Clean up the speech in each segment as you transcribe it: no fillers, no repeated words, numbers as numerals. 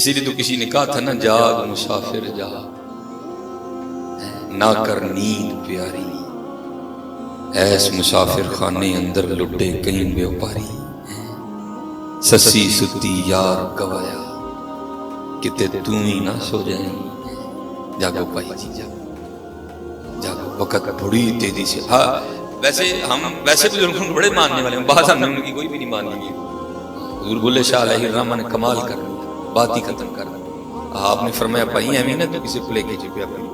اسی لیے تو کسی نے کہا تھا نا، جاگ مسافر جاگ، نہ کر نیند پیاری، ایس مسافر خانے اندر لٹے کہیں بیوپاری، سسی ستی یار گوایا کتے تم ہی نہ سو جائیں، جاگو بھائی جی جاگو جاگو، وقت بڑی تیزی سے۔ ہاں ویسے بزرگوں کو بڑے ماننے والے ہیں، بعض ہم نے ان کی کوئی بھی نہیں مانی ہے۔ حضور بولے شاہ علیہ الرحمہ نے کمال کر دیا، بات ہی ختم کر دی۔ آپ نے فرمایا بھائی ایویں نہ تو کسی پلے کی چپیا پڑی،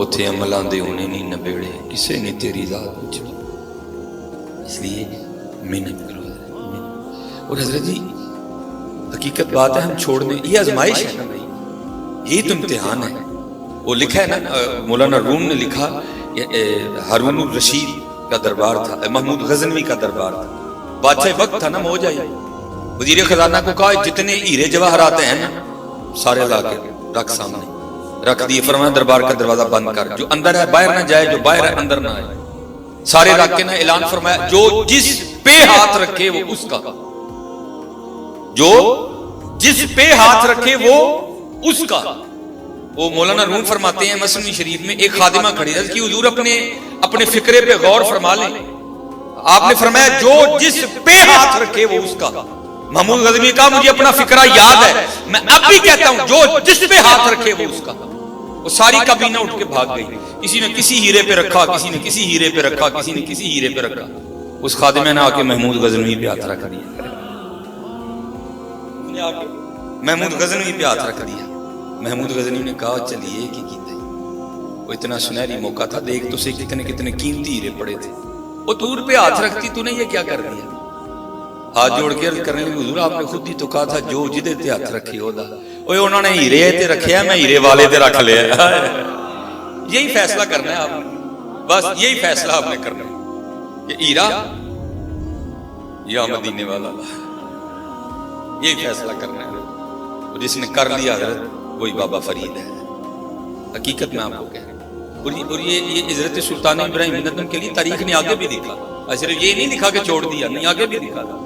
اتھے عملاں دے ہونے نہیں نبیڑے، کسے نے تیری ذات پوچھی، اس لیے محنت کرو۔ اور حضرت جی حقیقت بات ہے، ہم چھوڑ دیں، یہ آزمائش ہے نا بھائی، یہ تو امتحان ہے۔ وہ لکھا ہے نا، مولانا روم نے لکھا، ہارون الرشید کا دربار تھا، محمود غزنوی کا دربار تھا، بادشاہ وقت تھا نا، ہو جائے وزیر خزانہ کو کہا جتنے ہیرے جواہرات ہیں نا سارے لا کے رکھ سامنے رکھ دیے، فرمایا دربار کا دروازہ بند کر، جو اندر ہے باہر نہ جائے، جو باہر ہے اندر نہ آئے، سارے رکھ کے نہ اعلان فرمایا جو جس پہ ہاتھ رکھے وہ اس کا، جو جس پہ ہاتھ رکھے وہ اس کا۔ وہ مولانا روم فرماتے ہیں مسلم شریف میں، ایک خادمہ کھڑی ہے کہ حضور اپنے فکرے پہ غور فرما لیں، آپ نے فرمایا جو جس پہ ہاتھ رکھے وہ اس کا۔ محمود غزنوی کہا مجھے اپنا فکرہ یاد ہے، میں اب بھی کہتا ہوں جو جس پہ ہاتھ رکھے وہ اس کا۔ وہ ساری کابینہ اٹھ کے بھاگ گئی، کسی نے کسی ہیرے پہ رکھا، کسی نے کسی ہیرے پہ رکھا، کسی نے کسی ہیرے پہ رکھا، اس خادمہ نے آ کے محمود غزنوی پہ ہاتھ رکھ دیا، محمود غزنوی پہ ہاتھ رکھ دیا۔ محمود غزنوی نے کہا چلیے کی کیتا ہے، وہ اتنا سنہری موقع تھا، دیکھ تو سے کتنے کتنے قیمتی ہیرے پڑے تھے، وہ دور پہ ہاتھ رکھتی تو نے یہ کیا کر دیا؟ ہاتھ جوڑ کے عرض کرنے لگے حضور آپ نے خود ہی تو کہا تھا جو جدے تے ہاتھ رکھے ہو دا، اوے انہوں نے ہیرے تے رکھے ہیں، میں ہیرے والے تے رکھ لیا۔ یہی فیصلہ کرنا ہے آپ نے، بس یہی فیصلہ آپ نے کرنا ہے کہ ہیرا یا مدینے والا، یہی فیصلہ کرنا ہے، اور جس نے کر لیا حضرت وہی بابا فرید ہے۔ حقیقت میں آپ کو کہہ رہا ہوں، اور یہ حضرت سلطان ابراہیم ندم کے لیے تاریخ نے آگے بھی لکھا، صرف یہ نہیں لکھا کہ چھوڑ دیا، نہیں آگے بھی لکھا تھا۔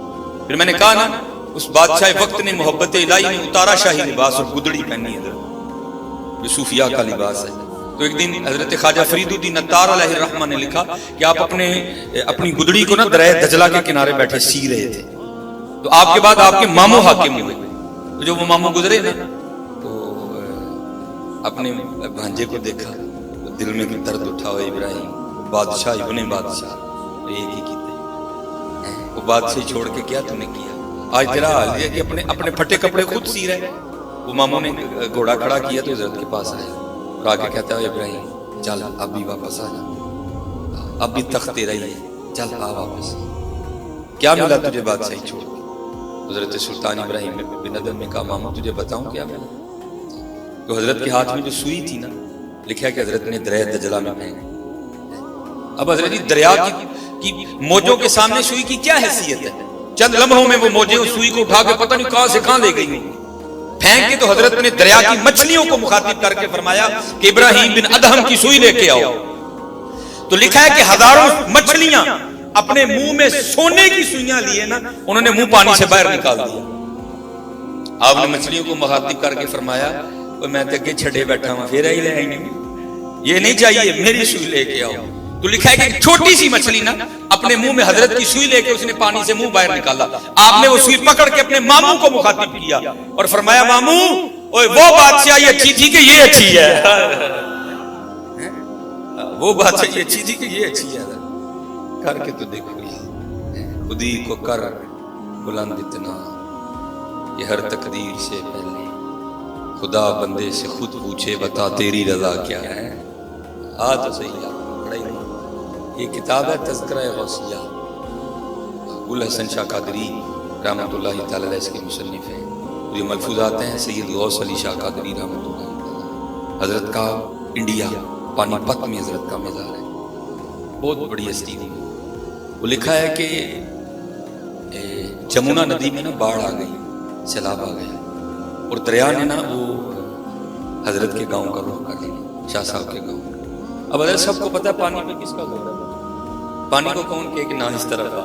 پھر میں نے کہا نا اس بادشاہ وقت نے محبت الہی میں اتارا شاہی لباس اور گدڑی پہنی ہے جو صوفیاء کا لباس ہے۔ تو ایک دن حضرت خواجہ فرید الدین عطار علیہ الرحمہ نے لکھا کہ آپ اپنی گدڑی کو نا دریا دجلہ کے کنارے بیٹھے سی رہے تھے، تو آپ کے بعد آپ کے ماموں حاکم ہوئے، تو جو وہ ماموں گزرے نا تو اپنے بھانجے کو دیکھا، دل میں درد اٹھا ہوئے، ابراہیم بادشاہ ابن بادشاہ ایک ہی کیتے، وہ بادشاہ چھوڑ کے کیا تم نے کیا؟ آج تیرا حال یہ کہ اپنے پھٹے کپڑے خود سی رہے۔ وہ ماموں نے گھوڑا کھڑا کیا تو حضرت کے پاس آیا، اور آگے کہتا ہے ابراہیم چل اب بھی واپس آ جا، اب بھی تخت تیرا ہی ہے، چل آ واپس، کیا ملا تجھے بادشاہی چھوڑ کے؟ حضرت سلطان ابراہیم بن ادم نے کہا ماموں تجھے بتاؤں کیا ملا؟ تو حضرت کے ہاتھ میں جو سوئی تھی نا، لکھا کہ حضرت نے دریا دجلہ میں پھینک۔ اب حضرت جی دریا کی موجوں کے سامنے سوئی کی کیا حیثیت ہے؟ چند لمحوں میں وہ موجیں اس سوئی کو اٹھا کے پتہ نہیں کہاں سے کہاں لے گئی، پھینک کے تو حضرت نے دریا کی مچھلیوں کو مخاطب کر کے فرمایا کہ ابراہیم بن ادہم کی سوئی لے کے آؤ۔ تو لکھا ہے کہ ہزاروں مچھلیاں اپنے منہ میں سونے کی سوئیاں لیے نا، انہوں نے منہ پانی سے باہر نکال دیا۔ آپ نے مچھلیوں کو مخاطب کر کے فرمایا میں تے اگے چھڑے بیٹھا ہوں، پھر ہی لے آئی نہیں، یہ نہیں چاہیے، میری سوئی لے کے آؤ۔ تو لکھا ہے کہ ایک چھوٹی سی مچھلی نا اپنے منہ میں حضرت کی سوئی لے کے اس نے پانی سے منہ باہر نکالا، آپ نے وہ سوئی پکڑ کے اپنے ماموں کو مخاطب کیا اور فرمایا ماموں اوے وہ بادشاہی اچھی تھی کہ یہ اچھی ہے، وہ بادشاہی اچھی تھی کہ یہ اچھی ہے، کر کے تو دیکھو خودی کو کر بلند اتنا، یہ ہر تقدیر سے پہلے خدا بندے سے خود پوچھے بتا تیری رضا کیا ہے۔ تو صحیح آپ پڑھائی نہیں، یہ کتاب ہے تذکرہ غوثیہ، ابو الحسن شاہ قادری رحمۃ اللہ تعالی علیہ اس کے مصنف ہیں، یہ ملفوظات ہیں سید غوث علی شاہ قادری رحمۃ اللہ تعالی، حضرت کا انڈیا پانی پت میں حضرت کا مزار ہے، بہت بڑی ہستی تھی۔ وہ لکھا ہے کہ جمنا ندی میں نا باڑھ آ گئی، سیلاب آ گیا، اور دریا نے نا وہ حضرت کے گاؤں کا رخ کر لیا، شاہ صاحب کے گاؤں۔ اب حضرت سب کو پتا ہے پانی پہ کس کا گھر ہے، پانی کو کون کہ نہ اس طرف آ،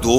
2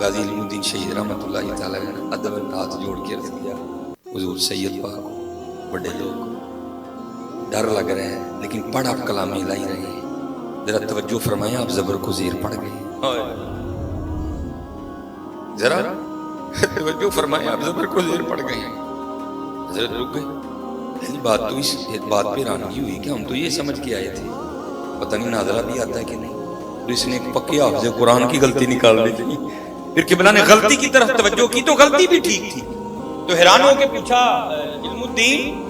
غازی علم الدین شہید رحمۃ اللہ تعالی نے ادب ہاتھ جوڑ کے عرض کیا حضور سید پاک کو بڑے لوگ ڈر لگ رہے ہیں لیکن پڑھ آپ کلام الہی رہے ہیں، ذرا توجہ فرمائیں، آپ زبر کو زیر پڑھ گئے، ذرا توجہ فرمائیں، آپ زبر کو زیر پڑھ گئے ہیں، حضرت رک گئے۔ بات تو اس بات پہ رانگی ہوئی کہ ہم تو یہ سمجھ کے آئے تھے پتہ نہیں نادرہ بھی آتا ہے کہ نہیں، اور اس نے ایک پکی حافظ قرآن کی غلطی نکال لی تھی، پھر قبلہ نے غلطی کی طرف توجہ کی تو غلطی بھی ٹھیک تھی، تو حیران ہو کے پوچھا علم الدین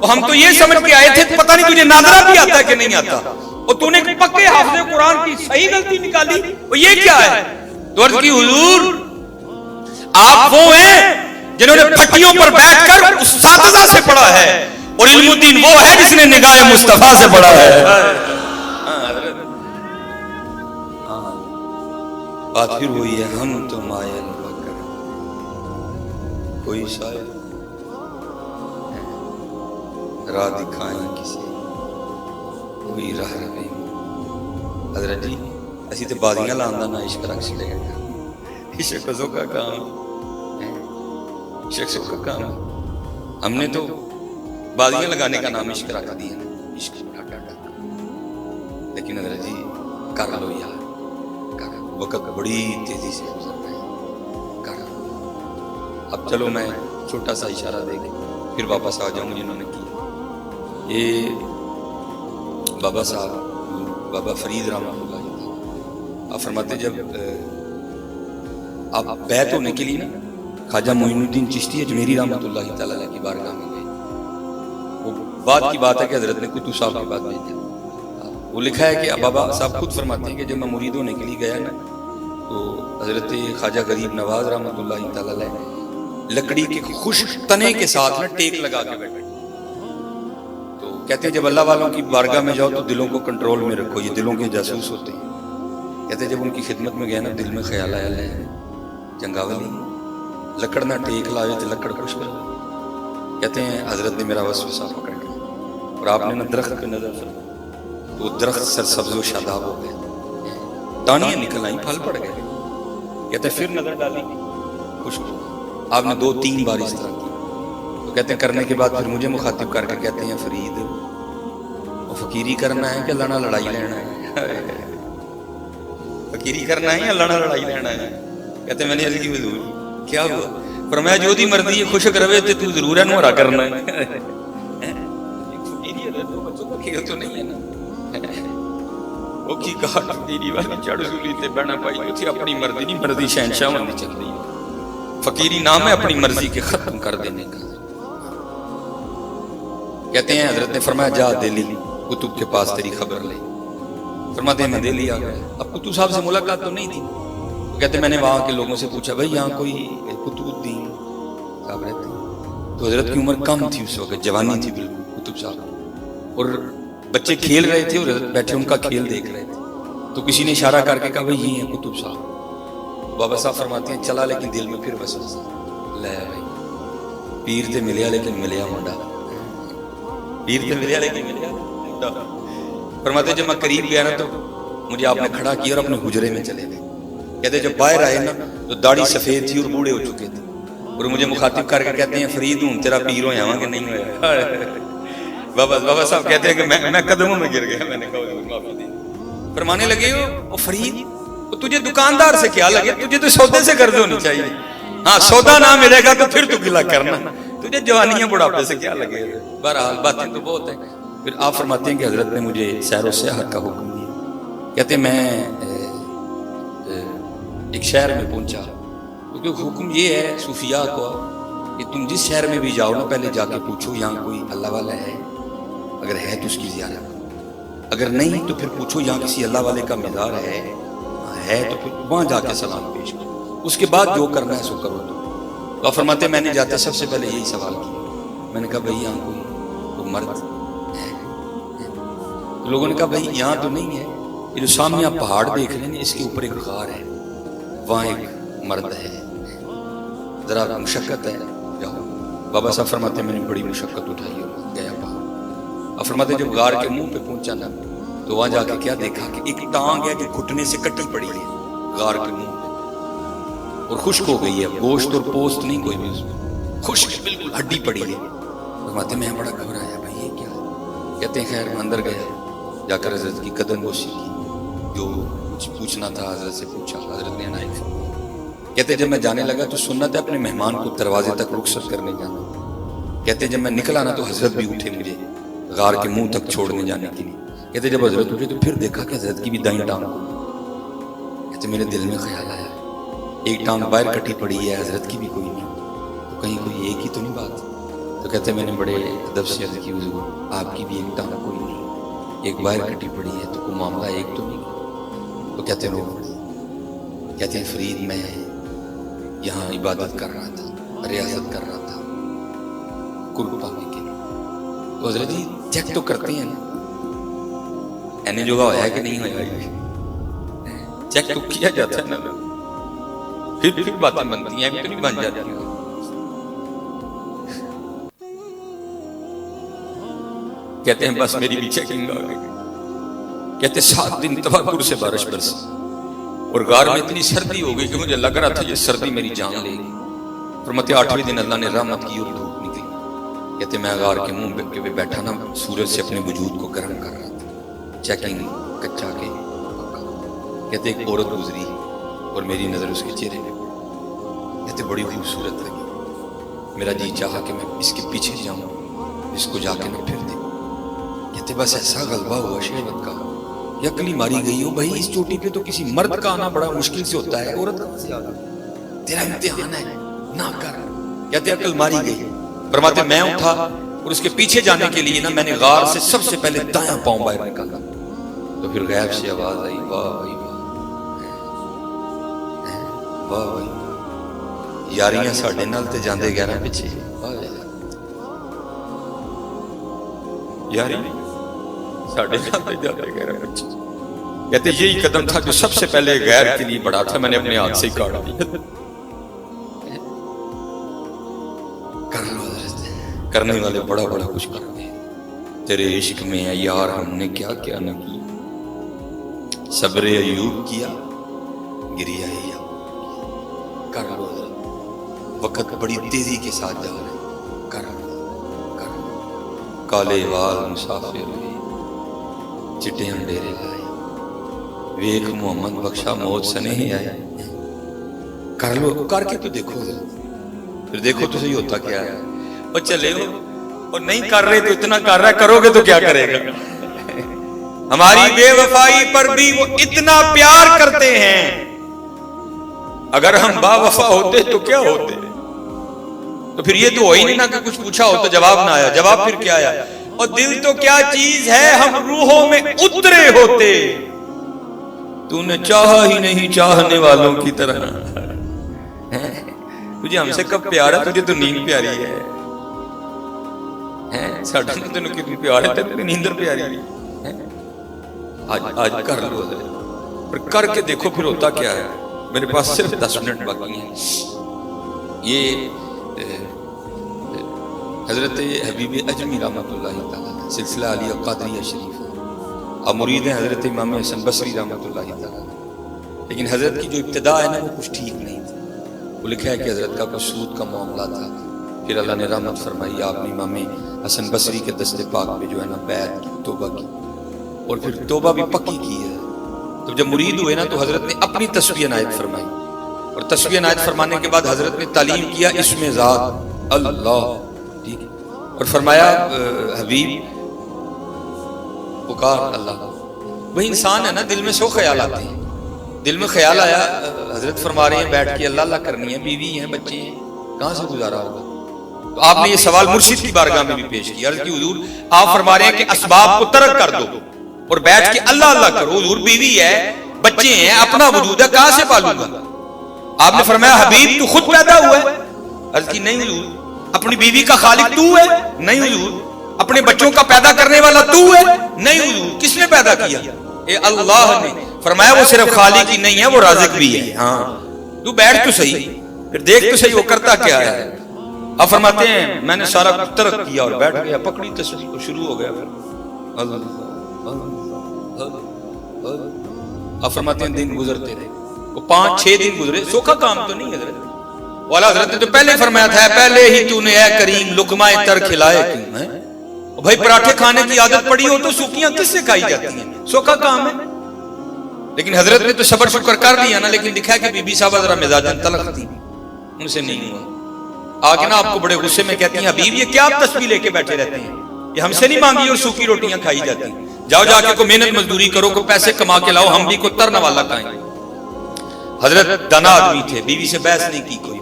ہم تو یہ سمجھ کے آئے تھے پتہ نہیں تجھے نادرہ بھی آتا ہے کہ نہیں آتا، اور تو نے ایک پکے حافظ قرآن کی صحیح غلطی نکالی، وہ یہ کیا ہے؟ تو عرض کی حضور آپ وہ ہیں جنہوں نے پھٹیوں پر بیٹھ کر اساتذہ سے پڑھا ہے، اور علم الدین وہ ہے جس نے نگاہ مصطفیٰ سے پڑھا ہے۔ بات پھر ہوئی ہے ہم تو مائل بکر کوئی شاید راہ دکھائیں کسی کوئی راہ رہے حضرت جی اسی تے بازیاں لاندہ نہ عشق رکھ لے گا، عشق ازو کا کام ہے، عشق کا کام ہے، ہم نے تو بازیاں لگانے کا نام عشق رکھ دیا نا، عشق لیکن حضرت جی کر لو یار، وقت بڑی تیزی سے گزر رہا ہے، کر اب چلو میں چھوٹا سا اشارہ دے کے پھر واپس آ جاؤں جنہوں نے کی، یہ بابا صاحب بابا فرید رحمۃ اللہ تعالیٰ آپ فرماتے جب آپ بیعت ہونے کے لیے نا خواجہ معین الدین چشتی اجمیری رحمۃ اللہ تعالیٰ کی بارگاہ میں گئے، وہ بات کی بات ہے کہ حضرت نے قطب صاحب کی بات بھیجا، وہ لکھا ہے کہ بابا صاحب خود فرماتے ہیں کہ جب میں مرید ہونے کے لیے گیا نا تو حضرت خواجہ غریب نواز رحمۃ اللہ تعالیٰ علیہ لکڑی کے خشک تنے کے ساتھ نا ٹیک لگا کے بیٹھے، تو کہتے ہیں جب اللہ والوں کی بارگاہ میں جاؤ تو دلوں کو کنٹرول میں رکھو، یہ دلوں کے جاسوس ہوتے ہیں، کہتے ہیں جب ان کی خدمت میں گئے نا دل میں خیال آیا لے جنگاولی لکڑ نہ ٹیک لائے تو لکڑ خشک، کہتے ہیں حضرت نے میرا وسوسہ پکڑ لیا اور آپ نے نا درخت پہ نظر فرمائی، وہ درخت سرسبز و شاداب ہو گئے، ٹانیاں نکل آئیں، پھل پڑ گئے، کہتے ہیں پھر نظر ڈالی خشک، آپ نے 2-3 بار اس طرح کی، تو کہتے ہیں کرنے کے بعد پھر مجھے مخاطب کر کے کہتے ہیں فرید وہ فقیری کرنا ہے کہ اللہ نہ لڑائی لینا ہے، فقیری کرنا ہے یا اللہ نہ لڑائی لینا ہے، کہتے ہیں میں نے عرض کی حضور کیا ہوا؟ فرمایا جو دی مرضی ہے خشک روے تو ضرور ہے نورا کرنا ہے، فقیری ہے تو بچوں کا کھیل تو نہیں ہے نا، وہ کی کہا فقیری والی چڑھ سولی تے بہنا پائی جو تھی اپنی مرضی نہیں، مرضی شہنشاہ ہونے چل رہی ہے، فقیری نام ہے اپنی مرضی کے ختم کر دینے کا۔ کہتے ہیں حضرت نے فرمایا جا دہلی کتب کے پاس تیری خبر لے، فرماتے ہیں میں دہلی آ گیا، اب کتب صاحب سے ملاقات تو نہیں تھی، کہتے ہیں میں نے وہاں کے لوگوں سے پوچھا بھائی یہاں کوئی قطب الدین صاحب رہتے ہیں؟ تو حضرت کی عمر کم تھی اس وقت، جوانی تھی بالکل قطب صاحب، اور بچے کھیل رہے تھے اور بیٹھے ان کا کھیل دیکھ رہے تھے، تو کسی نے اشارہ کر کے کہا بھائی یہ ہیں قطب صاحب، بابا صاحب فرماتے ہیں چلا لیکن دل میں پھر وسوسہ لے بھائی پیر تے ملیا لیکن ملیا منڈا، پیر تے ملیا لیکن ملیا منڈا، فرماتے جب میں قریب گیا نا تو مجھے آپ نے کھڑا کیا اور اپنے حجرے میں چلے گئے، کہتے جب باہر آئے نا تو داڑھی سفید تھی اور بوڑھے ہو چکے تھے، اور مجھے مخاطب کر کے کہتے ہیں فرید ہوں تیرا پیر ہو یہاں کہ نہیں ہویا، بابا صاحب کہتے ہیں کہ میں قدموں میں گر گیا، میں نے کہا معافی دی، فرمانے لگے او فرید تجھے دکاندار سے کیا لگے، تجھے تو سودے سے قرض ہونی چاہیے، ہاں سودا نہ ملے گا تو پھر تو گلا کرنا، تجھے جوانیاں بڑھاپے سے کیا لگے، بہرحال باتیں تو بہت ہیں۔ پھر آپ فرماتے ہیں کہ حضرت نے مجھے سیر و سیاحت کا حکم دیا، کہتے ہیں میں ایک شہر میں پہنچا، کیونکہ حکم یہ ہے صوفیاء کو کہ تم جس شہر میں بھی جاؤ نا پہلے جا کے پوچھو یہاں کوئی اللہ والا ہے، اگر ہے تو اس کی زیارت، اگر نہیں تو پھر پوچھو یہاں کسی اللہ والے کا مزار ہے تو پھر وہاں جا کے سلام پیش کرو، اس کے بعد جو کرنا ہے سو کرو۔ تو فرماتے ہیں میں نے جاتے سب سے پہلے یہی سوال کیا، میں نے کہا بھائی یہاں کوئی مرد ہے؟ لوگوں نے کہا بھائی یہاں تو نہیں ہے، یہ جو سامنے آپ پہاڑ دیکھ رہے ہیں اس کے اوپر ایک غار ہے، وہاں ایک مرد ہے، ذرا مشقت ہے جاؤ۔ بابا صاحب فرماتے ہیں میں نے بڑی مشقت اٹھائی اور گیا پہاڑ، اور فرماتے ہیں جب غار کے منہ پہ پہنچا نا تو وہاں جا کے کیا دیکھا کہ ایک ٹانگ ہے جو گھٹنے سے کٹی پڑی ہے غار کے منہ پہ، اور خشک ہو گئی ہے, گوشت اور پوست نہیں کوئی بھی اس میں, خشک بالکل ہڈی پڑی ہے. فرماتے میں بڑا گھبرایا, بھائی یہ کیا ہے؟ کہتے ہیں خیر میں اندر گیا, جا کر حضرت کی قدم بوسی کی, جو کچھ پوچھنا تھا حضرت سے پوچھا. حضرت نے عنایت فرمایا. کہتے جب میں جانے لگا تو سنت ہے اپنے مہمان کو دروازے تک رخصت کرنے جانا. کہتے جب میں نکلا نا تو حضرت بھی اٹھے مجھے غار کے منہ تک چھوڑنے جانے کے لیے. کہتے جب حضرت اٹھے تو پھر دیکھا کہ حضرت کی بھی دائیں ٹانگ کو. کہتے میرے دل میں خیال آیا ایک ٹانگ باہر کٹی پڑی ہے, حضرت کی بھی کوئی نہیں, تو کہیں کوئی ایک ہی تو نہیں بات. تو کہتے میں نے بڑے ادب سے عرض کی حضور آپ کی بھی ایک ٹانگ کوئی نہیں, ایک باہر کٹی پڑی ہے, تو کوئی معاملہ ایک تو نہیں. تو کہتے رو پڑے. کہتے ہیں فرید میں یہاں عبادت کر رہا تھا, ریاضت کر رہا تھا قرب پانے کے لیے. تو حضرت جی چیک تو کرتے ہیں نا اینے جو ہوا ہے کہ نہیں ہوا, چیک تو کیا جاتا ہے نا, پھر باتیں بنتی ہیں, تو نہیں بن جاتی ہیں. کہتے ہیں بس میری بھی چیکنگ آ گئی. کہتے 7 دن تفکر سے بارش برسی اور غار میں اتنی سردی ہو گئی کہ مجھے لگ رہا تھا یہ سردی میری جان لے گی. فرماتے 8ویں دن اللہ نے رحمت کی اور دھوپ نکلی. کہتے میں غار کے منہ پہ بیٹھا نا, سورج سے اپنے وجود کو گرم کر رہا تھا, چیکنگ کچا کے. کہتے ایک عورت گزری اور میری نظر اس کے چہرے پہ. کہتے بڑی خوبصورت لگی. میرا جی چاہا کہ میں اس کے پیچھے جاؤں, اس کو جا کے نہ پھر دیں. کہتے بس ایسا غلبہ ہوا شہوت کا, یہ عقل ہی ماری گئی ہو بھائی. اس چوٹی پہ تو کسی مرد کا آنا بڑا مشکل سے ہوتا ہے, عورت کہاں سے آ گئی؟ تیرا امتحان ہے نہ کر. کہتے عقل ماری گئی. فرماتے میں اٹھا اور اس کے پیچھے جانے کے لیے نا میں نے غار سے سب سے پہلے دایاں پاؤں باہر نکالا. تو پھر غیب سے آواز آئی, واہ بھائی واہ بھائی, یاریاں ساڈے نال تے جاندے گیا نا پیچھے. یاری ساڈے نال تے جاندے گیا نا پیچھے. کہتے یہی قدم تھا جو سب سے پہلے غیر کے لیے بڑا تھا, میں نے اپنے ہاتھ سے ہی کاٹ دیا. کرنے والے بڑا بڑا کچھ کرتے ہیں. تیرے عشق میں ہے یار ہم نے کیا کیا نہ کیا. صبر ایوب کیا, گریا کر لو. وقت بڑی تیزی کے ساتھ جا رہے, کر کالے وال مسافر ہوئے, چٹے انڈیرے لائے, ویک محمد بخشا موت سنے ہی آئے. کر لو, کر کے تو دیکھو, پھر دیکھو تو صحیح ہوتا کیا ہے. اور چلے ہو اور نہیں کر رہے تو اتنا کر رہا ہے, کرو گے تو کیا کرے گا. ہماری بے وفائی پر بھی وہ اتنا پیار کرتے ہیں. اگر ہم با وفا ہوتے تو کیا ہوتے. تو پھر یہ تو ہو ہی نہیں نا کہ کچھ پوچھا ہو تو جواب نہ آیا. جواب پھر کیا آیا, اور دل تو کیا چیز ہے ہم روحوں میں اترے ہوتے. تو نے چاہا ہی نہیں چاہنے والوں کی طرح. تجھے ہم سے کب پیار ہے, تجھے تو نیند پیاری ہے. ساڈا تینوں کتنی پیار ہے, تیری نیندر پیاری ہے. آج کر لو, پر کر کے دیکھو پھر ہوتا کیا ہے. میرے پاس صرف 10 منٹ باقی ہیں. یہ حضرت حبیب اجمی رحمۃ اللہ تعالیٰ سلسلہ علی قادریہ شریف ہے, اور مرید ہیں حضرت امام حسن بصری رحمۃ اللہ تعالیٰ. لیکن حضرت کی جو ابتدا ہے نا وہ کچھ ٹھیک نہیں تھی. وہ لکھا ہے کہ حضرت کا کچھ سود کا معاملہ تھا, پھر اللہ نے رحمت فرمائی, آپ نے امام حسن بصری کے دست پاک میں جو ہے نا بیعت کی, توبہ کی, اور پھر توبہ بھی پکی کی ہے. تو جب مرید ہوئے نا تو حضرت نے اپنی تسبیح عنایت فرمائی, اور تسبیح عنایت فرمانے کے بعد حضرت نے تعلیم کیا اسم ذات اللہ, ٹھیک ہے, اور فرمایا حبیب پکار اللہ. وہی انسان ہے نا, دل میں سو خیال آتے ہیں. دل میں خیال آیا, حضرت فرما رہے ہیں بیٹھ کے اللہ اللہ کرنی ہے, بیوی ہیں, بچے ہیں, کہاں سے گزارا ہوگا. تو آپ نے یہ سوال مرشد کی بارگاہ میں بھی پیش کیا. عرض کی حضور آپ فرما رہے ہیں کہ اسباب کو ترک کر دو اور بیٹھ کے اللہ اللہ کرو. حضور بیوی ہے, بچے ہیں, اپنا وجود ہے, کہاں سے پالوں گا. آپ نے فرمایا حبیب تو خود پیدا ہوا ہے. عرض کی نہیں حضور. اپنی بیوی کا خالق تو ہے. نہیں حضور. اپنے بچوں کا پیدا کرنے والا تو ہے. نہیں حضور. کس نے پیدا کیا؟ اے اللہ نے. فرمایا وہ صرف خالق ہی نہیں ہے, وہ رازق بھی ہے. ہاں تو بیٹھ تو صحیح, پھر دیکھ تو صحیح وہ کرتا کیا ہے. آپ فرماتے ہیں میں نے سارا کچھ ترک کیا اور بیٹھ گیا, پکڑی تسبیح کو, شروع ہو گیا. آپ فرماتے ہیں دن گزرتے رہے, وہ 5-6 دن گزرے، سوکھا کام تو نہیں حضرت. والا حضرت نے تو پہلے فرمایا تھا پہلے ہی تو نے اے کریم لقمہ تر کھلائے کیوں ہے. بھائی پراٹھے کھانے کی عادت پڑی ہو تو سوکھیاں کس سے کھائی جاتی ہیں، سوکھا کام ہے. لیکن حضرت نے تو صبر شکر کر لیا نا، لیکن دکھا کہ بی بی صاحبہ ذرا مزاجن تلخ تھی، ان سے نہیں ہوا. آگے نا آپ کو بڑے غصے میں کہتی ہیں حبیب یہ کیا آپ تسبیح لے کے بیٹھے رہتے ہیں، یہ ہم سے نہیں مانگی اور سوکھی روٹیاں کھائی جاتی ہیں. جاؤ جا کے کو محنت مزدوری کرو، کو پیسے کما کے لاؤ، ہم بھی کو ترنا والا کھائیں. حضرت دانا آدمی تھے، بیوی سے بحث نہیں کی کوئی.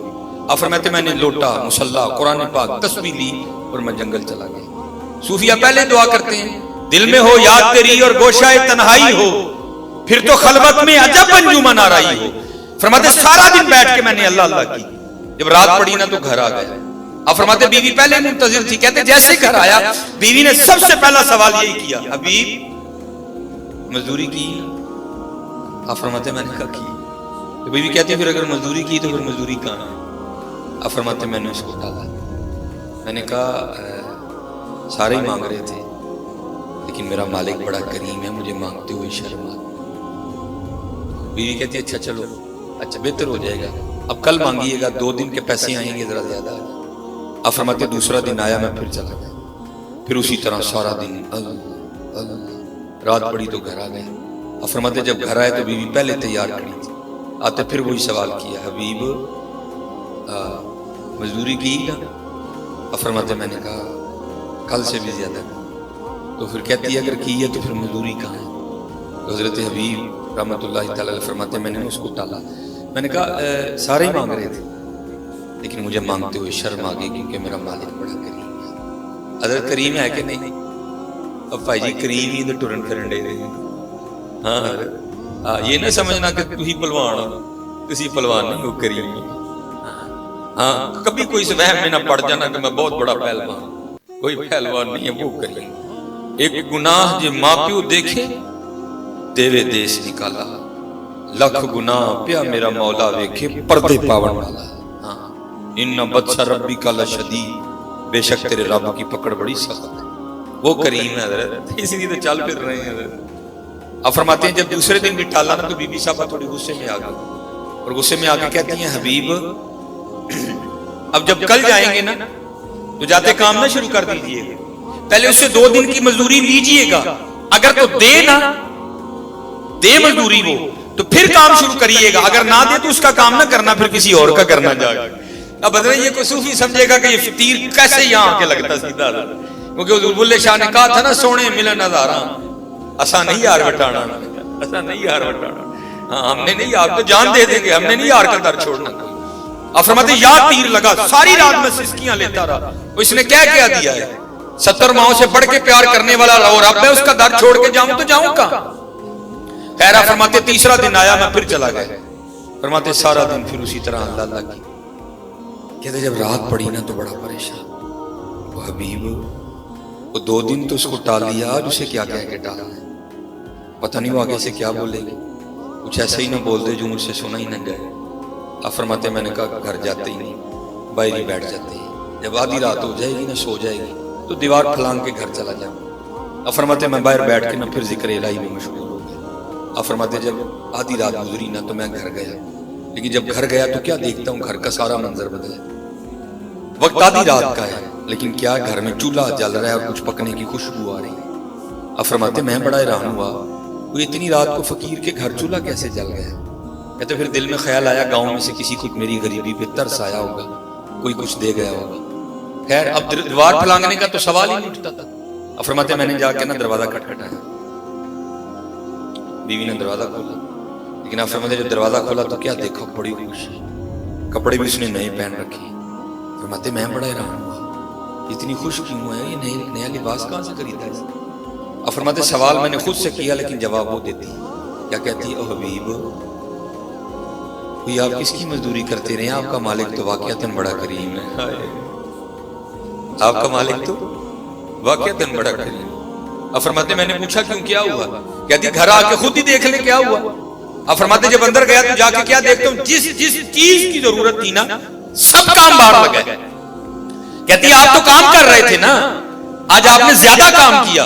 آپ فرماتے میں نے لوٹا مصلا قرآن پاک تسبیح لی اور میں جنگل چلا گیا. صوفیہ پہلے دعا کرتے ہیں دل میں ہو یاد تیری اور گوشہ تنہائی ہو، پھر تو خلوت میں عجب انجمن آرائی ہو. فرماتے سارا دن بیٹھ کے میں نے اللہ اللہ کی، جب رات پڑی نا تو گھر آ گیا. آپ فرماتے بیوی پہلے منتظر تھی، کہتے جیسے گھر آیا بیوی نے سب سے پہلا سوال یہی کیا حبیب مزدوری کی. آپ فرماتے میں نے کہا کی. تو بیوی کہتی پھر اگر مزدوری کی تو پھر مزدوری کہاں ہے. آپ فرماتے میں نے اس کو ڈالا. میں نے کہا سارے ہی مانگ رہے تھے لیکن میرا مالک بڑا کریم ہے، مجھے مانگتے ہوئے شرم آتی. بیوی کہتی اچھا چلو اچھا بہتر ہو جائے گا، اب کل مانگیے گا، 2 دن کے پیسے آئیں گے ذرا زیادہ. آپ فرماتے دوسرا دن آیا میں پھر چلا گیا، پھر اسی طرح سارا دن اللہ اللہ. رات پڑی تو گھر آ گئے. آپ فرماتے جب گھر آئے تو بیوی پہلے تیار کھڑی تھی. آتے پھر وہی سوال کیا حبیب مزدوری کی نا. آپ فرماتے میں نے کہا کل سے بھی زیادہ. تو پھر کہتی ہے اگر کی ہے تو پھر مزدوری کہاں ہے. تو حضرت حبیب رحمۃ اللہ تعالی فرماتے میں نے اس کو ٹالا. میں نے کہا سارے ہی مانگ رہے تھے لیکن مجھے مانگتے ہوئے شرم آ گئی کیونکہ میرا مالک بڑا کریم ہے. حضرت کریم ہے کہ نہیں؟ اب بھائی جی کریم ہی تو ٹرن پھرن دے رہے ہیں. ہاں یہ نہ سمجھنا کہ تو ہی پلوان ہو، کسی پلوان نہیں ہو، کریم. ہاں کبھی کوئی سے وہم میں نہ پڑ جانا کہ میں بہت بڑا پہلوان، کوئی پہلوان نہیں ہے، وہ کریم. ایک گناہ جو ماں پیو دیکھے دیوے دیس نکالا، لکھ گناہ پیا میرا مولا ویکھے پردے پاون والا. ان بطش ربی کا لشدید، بے شک تیرے رب کی پکڑ بڑی سخت ہے. وہ کریم ہے حضرت، اسی لیے تو چل پھر رہے ہیں حضرت. آپ فرماتے ہیں جب دوسرے دن بھی ٹالا نا تو بی بی صاحبہ تھوڑی غصے میں آ گئی اور غصے میں آ کے کہتی ہیں حبیب اب جب کل جائیں گے نا تو جاتے کام نہ شروع کر دیجئے گا، پہلے اس سے 2 دن کی مزدوری لیجئے گا، اگر تو دے نا دے مزدوری وہ تو پھر کام شروع کریے گا، اگر نہ دے تو اس کا کام نہ کرنا، پھر کسی اور کا کرنا جائے گا. اب حضرت یہ کوئی صوفی سمجھے گا کہ یہ تیر کیسے یہاں آ کے لگتا سیدھا، کیونکہ حضور بلے شاہ نے کہا تھا نا سونے ملن ہزاراں اسا نہیں یار وٹانا، اسا نہیں یار وٹانا. ہاں ہم نے نہیں، آپ تو جان دے دیں گے، ہم نے نہیں یار کا در چھوڑنا. آپ فرماتے یا تیر لگا، ساری رات میں سسکیاں لیتا رہا. اس نے کیا دیا ہے 70 ماؤں سے بڑھ کے پیار کرنے والا اور اب میں اس کا در چھوڑ کے جاؤں تو جاؤں کہاں. خیر آپ فرماتے تیسرا دن آیا میں پھر چلا گیا. فرماتے سارا دن پھر اسی طرح اللہ اللہ کی. کہتے جب رات پڑی نا تو بڑا پریشان. وہ حبیب وہ 2 دن تو اس کو ٹال لیا، آج اسے کیا کہہ کے ٹالا ہے، پتہ نہیں وہ آگے سے کیا بولے گی. کچھ ایسے ہی نہ بول دے جو مجھ سے سنا ہی نہ گئے. آپ فرماتے میں نے کہا گھر جاتے ہی نہیں، باہر ہی بیٹھ جاتے ہیں. جب آدھی رات ہو جائے گی نا سو جائے گی تو دیوار پھلانگ کے گھر چلا جاؤں. آپ فرماتے میں باہر بیٹھ کے نا پھر ذکر الہی میں مشغول ہو گیا. آپ فرماتے جب آدھی رات گزری نا تو میں گھر گیا، لیکن جب گھر گیا تو کیا دیکھتا ہوں گھر کا سارا منظر بدلا. وقت آدھی رات کا ہے لیکن کیا گھر میں چولہا جل رہا ہے اور کچھ پکنے کی خوشبو آ رہی ہے. آپ فرماتے میں بڑا حیران ہوا وہ اتنی رات کو فقیر کے گھر چولہا کیسے جل گیا. کہتے پھر دل میں خیال آیا گاؤں میں سے کسی کو میری غریبی پہ ترس آیا ہوگا، کوئی کچھ دے گیا ہوگا. خیر اب دیوار پھلانگنے کا تو سوال ہی نہیں اٹھتا تھا. اب فرماتے میں نے جا کے نا دروازہ کھٹکھٹایا. بیوی نے دروازہ کھولا، لیکن آپ فرماتے جب دروازہ کھولا تو کیا دیکھو بڑی خوش، کپڑے بھی اس نے نئے پہن رکھے. فرماتے میں بڑا حیران ہوا اتنی خوش کیوں ہے، یہ نیا لباس کہاں سے خریدا ہے. اب فرماتے سوال میں نے خود سے کیا لیکن جواب وہ دیتی. کیا کہتی ہے او حبیب کوئی آپ کس کی مزدوری کرتے رہے، آپ کا مالک تو واقعتاً بڑا کریم ہے. آپ کا مالک تو واقعتاً بڑا کریم. اب فرماتے میں نے پوچھا کیوں کیا ہوا. کہتی گھر آ کے خود ہی دیکھ لے کیا ہوا. اب فرماتے جب اندر گیا تو جا کے کیا دیکھتا ہوں جس چیز کی ضرورت تھی نا سب کام باہر لگا. کہتی آپ تو کام کر رہے تھے نا، آج آپ نے زیادہ کام کیا.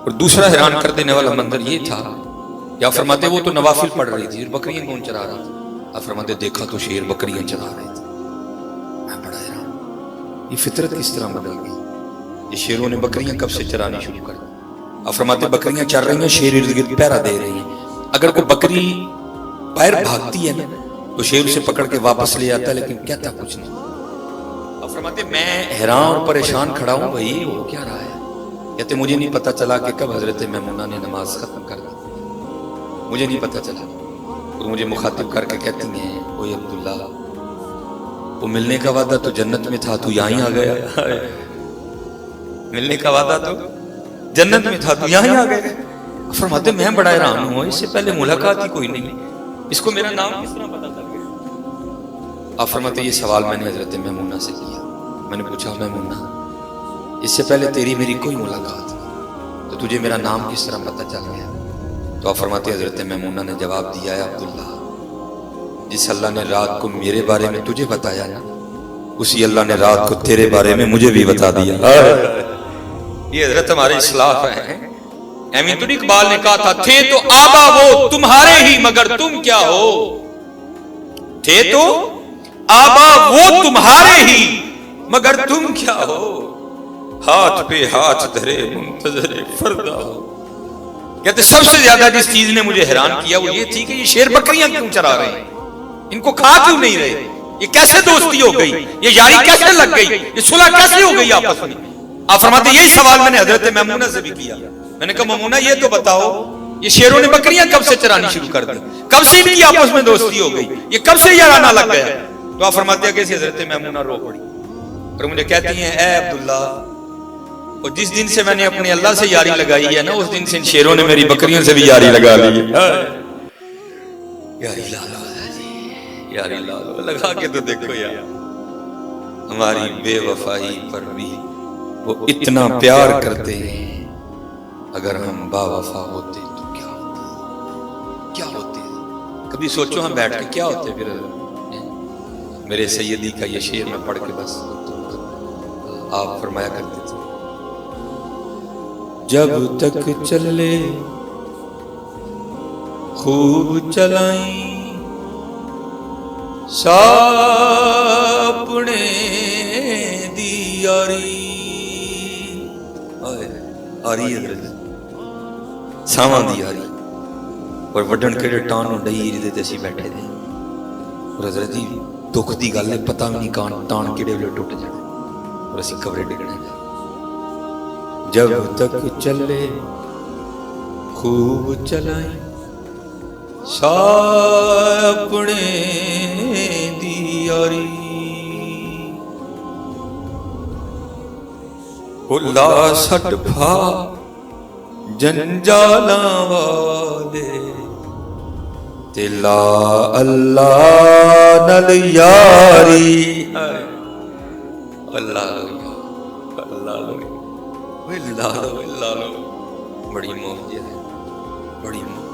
اور دوسرا حیران کر دینے والا منظر یہ تھا، یا فرماتے وہ تو نوافل پڑھ رہی تھی اور بکریاں کون چرا رہا تھا؟ آپ فرماتے دیکھا تو شیر بکریاں چرا رہے تھے. میں بڑا حیران، یہ فطرت کس طرح بدل گئی؟ یہ شیروں نے بکریاں کب سے چرانی شروع کر دی؟ آپ فرماتے بکریاں چر رہی ہیں، شیر ارد گرد پہرا دے رہی ہیں. اگر کوئی بکری باہر بھاگتی ہے نا تو شیر اسے پکڑ کے واپس لے آتا ہے، لیکن کہتا کچھ نہیں. آپ فرماتے میں حیران اور پریشان کھڑا ہوں، بھائی وہ کیا رہا ہے؟ کہتے مجھے نہیں پتا چلا کہ کب حضرت میمونہ نے نماز ختم کر دی، مجھے نہیں پتا چلا. اور مجھے مخاطب کر کے کہتی ہیں اوے عبداللہ، وہ ملنے کا وعدہ تو جنت میں تھا، تو یہاں ہی آ گیا. ملنے کا وعدہ تو جنت میں تھا، تو یہاں ہی آ گیا. فرماتے میں بڑا حیران ہوں، اس سے پہلے ملاقات ہی کوئی نہیں، اس کو میرا نام کس طرح پتا چل گیا؟ آپ فرماتے یہ سوال میں نے حضرت میمونہ سے کیا. میں نے پوچھا میمونہ، اس سے پہلے تیری میری کوئی ملاقات نہیں، تو تجھے میرا نام کس طرح پتا چل گیا؟ تو آپ فرماتے حضرت میمونہ نے جواب دیا ہے عبداللہ، جس اللہ نے رات کو میرے بارے میں تجھے بتایا نا، اسی اللہ نے رات کو تیرے بارے میں مجھے بھی بتا دیا. یہ حضرت ہمارے اصلاح ہیں. امین اقبال نے کہا تھا تھے تو آبا وہ تمہارے ہی مگر تم کیا ہو، تھے تو آبا وہ تمہارے ہی مگر تم کیا ہو، ہاتھ پہ ہاتھ دھرے منتظر فردا ہو. کہتے سب سے زیادہ جس چیز نے مجھے حیران کیا وہ یہ تھی کہ یہ شیر بکریاں کیوں چرا رہے ہیں، ان کو کھا کیوں نہیں رہے، یہ کیسے دوستی ہو گئی، یہ یاری کیسے لگ گئی، یہ صلح کیسے ہو گئی آپس میں. آپ فرماتے یہی سوال میں نے حضرت میمونہ سے بھی کیا. میں نے کہا میمونہ یہ تو بتاؤ یہ شیروں نے بکریاں کب سے چرانی شروع کر دی، کب سے ان کی آپس میں دوستی ہو گئی، یہ کب سے یارانہ لگ گیا؟ تو آپ فرماتے ہیں کہ حضرت میمونہ رو پڑی اور مجھے کہتی ہیں اے عبداللہ، اور جس دن سے میں نے اپنے اللہ سے یاری لگائی ہے نا، اس دن سے ان شیروں نے میری بکریوں سے بھی یاری لگا لی ہے. یاری لالو یاری لالو لگا کے تو دیکھو یار، ہماری بے وفائی پر بھی وہ اتنا پیار کرتے ہیں. اگر ہم با وفا ہوتے تو کیا ہوتے، کیا ہوتے؟ کبھی سوچو ہم بیٹھ کے کیا ہوتے پھر. میرے سیدی کا یہ شعر میں پڑھ کے بس آپ فرمایا کرتے تھے جب تک چلے خوب چلائیں ساپنے دی یاری. آری حضرت ساواں دی یاری اور وڈن کیڑے ٹان ڈئی دے تے اسی بیٹھے دے. اور حضرت جی دکھ دی گل ہے، پتہ بھی نہیں کان ٹان کیڑے ویلے ٹوٹ جانے اور اسی کبرے ڈگنے. جب تک چلے خوب چلائیں ساپنے دی یاری. لا سٹ پھا جنجالاں والے تے لا اللہ نال یاری. اللہ اللہ اللہ بڑی موت ہے، بڑی موت.